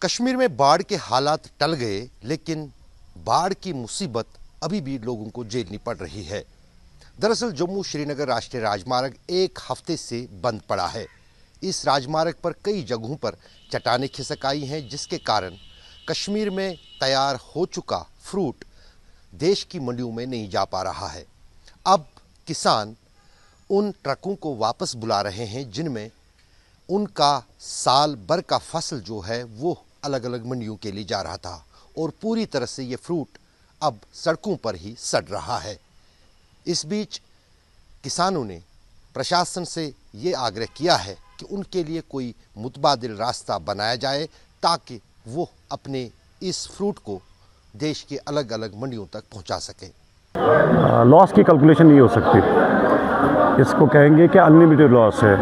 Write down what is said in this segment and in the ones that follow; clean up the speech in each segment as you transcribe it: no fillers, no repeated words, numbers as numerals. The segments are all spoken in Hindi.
कश्मीर में बाढ़ के हालात टल गए, लेकिन बाढ़ की मुसीबत अभी भी लोगों को झेलनी पड़ रही है। दरअसल जम्मू श्रीनगर राष्ट्रीय राजमार्ग एक हफ्ते से बंद पड़ा है। इस राजमार्ग पर कई जगहों पर चट्टानें खिसक आई हैं, जिसके कारण कश्मीर में तैयार हो चुका फ्रूट देश की मंडियों में नहीं जा पा रहा है। अब किसान उन ट्रकों को वापस बुला रहे हैं जिनमें उनका साल भर का फसल जो है वो अलग अलग मंडियों के लिए जा रहा था, और पूरी तरह से ये फ्रूट अब सड़कों पर ही सड़ रहा है। इस बीच किसानों ने प्रशासन से ये आग्रह किया है कि उनके लिए कोई मुतबादिल रास्ता बनाया जाए, ताकि वो अपने इस फ्रूट को देश के अलग अलग मंडियों तक पहुंचा सकें। लॉस की कैलकुलेशन नहीं हो सकती, इसको कहेंगे कि अनलिमिटेड लॉस है,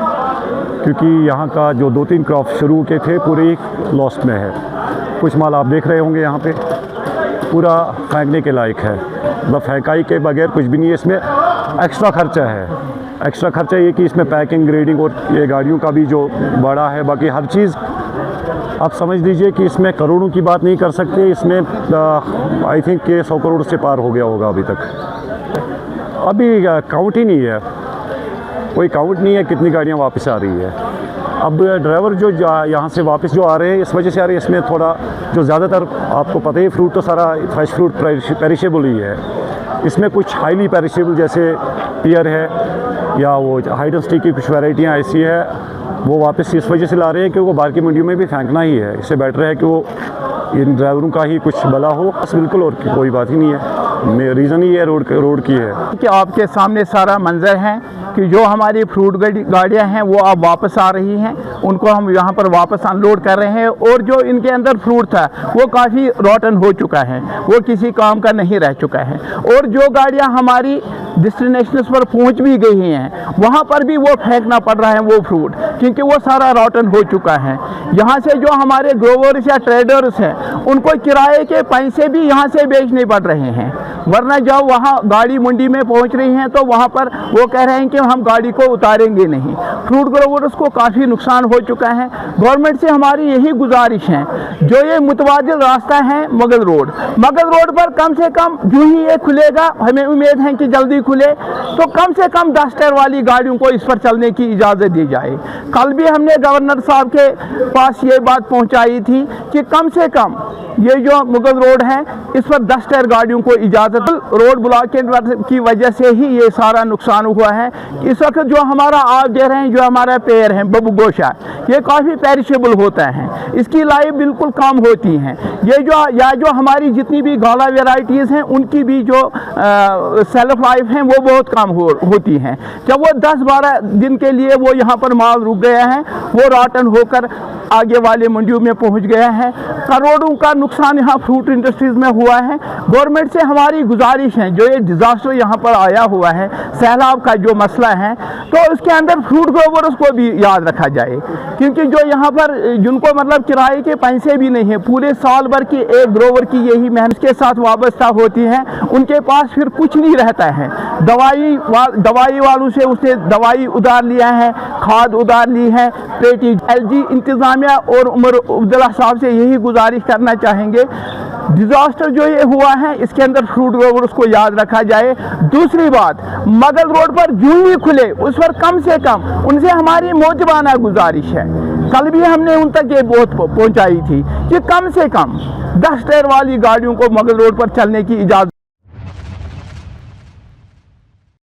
क्योंकि यहाँ का जो 2-3 क्रॉप शुरू के थे पूरे लॉस में है। कुछ माल आप देख रहे होंगे यहाँ पे पूरा फेंकने के लायक है, मतलब फेंकाई के बगैर कुछ भी नहीं है। इसमें एक्स्ट्रा खर्चा है। एक्स्ट्रा खर्चा ये कि इसमें पैकिंग, ग्रेडिंग और ये गाड़ियों का भी जो बड़ा है, बाकी हर चीज़ आप समझ लीजिए कि इसमें करोड़ों की बात नहीं कर सकते। इसमें आई थिंक कि 100 करोड़ से पार हो गया होगा अभी तक। अभी काउंट ही नहीं है, कोई काउंट नहीं है कितनी गाड़ियाँ वापस आ रही है। अब ड्राइवर जो यहाँ से वापस जो आ रहे हैं इस वजह से आ रहे हैं, इसमें थोड़ा जो ज़्यादातर आपको पता ही फ्रूट तो सारा फ्रेश फ्रूट पेरिशेबल ही है। इसमें कुछ हाईली पेरिशेबल जैसे पियर है या वो हाइडेंसिटी की कुछ वैरायटियाँ ऐसी है, वो वापस इस वजह से ला रहे हैं कि वो बाहर की मंडियों में भी फेंकना ही है। इससे बेटर है कि वो इन ड्राइवरों का ही कुछ भला हो, बस बिल्कुल, और कोई बात ही नहीं है। रीज़न ही है रोड की है कि आपके सामने सारा मंजर है कि जो हमारी फ्रूट गाड़ियाँ हैं वो अब वापस आ रही हैं, उनको हम यहाँ पर वापस अनलोड कर रहे हैं। और जो इनके अंदर फ्रूट था वो काफ़ी रॉटन हो चुका है, वो किसी काम का नहीं रह चुका है। और जो गाड़ियाँ हमारी डेस्टिनेशंस पर पहुँच भी गई हैं वहाँ पर भी वो फेंकना पड़ रहा है वो फ्रूट, क्योंकि वो सारा रॉटन हो चुका है। यहाँ से जो हमारे ग्रोवर्स या ट्रेडर्स हैं उनको किराए के पैसे भी यहाँ से बेचने पड़ रहे हैं, वरना जब वहाँ गाड़ी मंडी में पहुँच रही हैं तो वहाँ पर वो कह रहे हैं कि हम गाड़ी को उतारेंगे नहीं। फ्रूट ग्रोवर्स को काफ़ी नुकसान हो चुका है। गवर्नमेंट से हमारी यही गुजारिश है, जो ये मुतबादिल रास्ता है मगध रोड पर कम से कम जो ही ये खुलेगा, हमें उम्मीद है कि जल्दी खुले, तो कम से कम 10 टायर वाली गाड़ियों को इस पर चलने की इजाज़त दी जाए। कल भी हमने गवर्नर साहब के पास ये बात पहुँचाई थी कि कम से कम ये जो मुगल रोड है इस पर 10 टायर गाड़ियों को इजाज़त। रोड ब्लॉकेज की वजह से ही ये सारा नुकसान हुआ है। इस वक्त जो हमारा आप दे रहे हैं, जो हमारा पेड़ है बबू गोशा, ये काफ़ी पेरिशेबल होता है, इसकी लाइफ बिल्कुल कम होती हैं। ये जो हमारी जितनी भी गाला वेराइटीज़ हैं उनकी भी जो सेल्फ लाइफ हैं वो बहुत कम होती हैं। जब वो 10-12 दिन के लिए वो यहाँ पर माल रुक गया है, वो रॉटन होकर आगे वाले मंडियों में पहुँच गया है। करोड़ों का नुकसान यहाँ फ्रूट इंडस्ट्रीज़ में हुआ है। गवर्नमेंट से हमारी गुजारिश है, जो ये डिज़ास्टर यहाँ पर आया हुआ है, सैलाब का जो मसला है, तो उसके अंदर फ्रूट ग्रोवर्स को भी याद रखा जाए, क्योंकि जो यहाँ पर जिनको मतलब किराए के पैसे भी नहीं है, पूरे साल भर की एक ग्रोवर की यही मेहनत के साथ वाबस्ता होती है, उनके पास फिर कुछ नहीं रहता है। दवाई वालों से उसने दवाई उधार लिया है, खाद उधार ली है। पेटी LG इंतज़ामिया और उमर अब्दुल्ला साहब से यही गुजारिश करना चाहेंगे, डिज़ास्टर जो ये हुआ है इसके अंदर फ्रूट ग्रोवर्स को याद रखा जाए। दूसरी बात, मगध रोड पर जो ही खुले उस पर कम से कम उनसे हमारी मौजबाना गुजारिश है, कल भी हमने उन तक ये बहुत पहुंचाई थी कि कम से कम 10 टायर वाली गाड़ियों को मगध रोड पर चलने की इजाज़त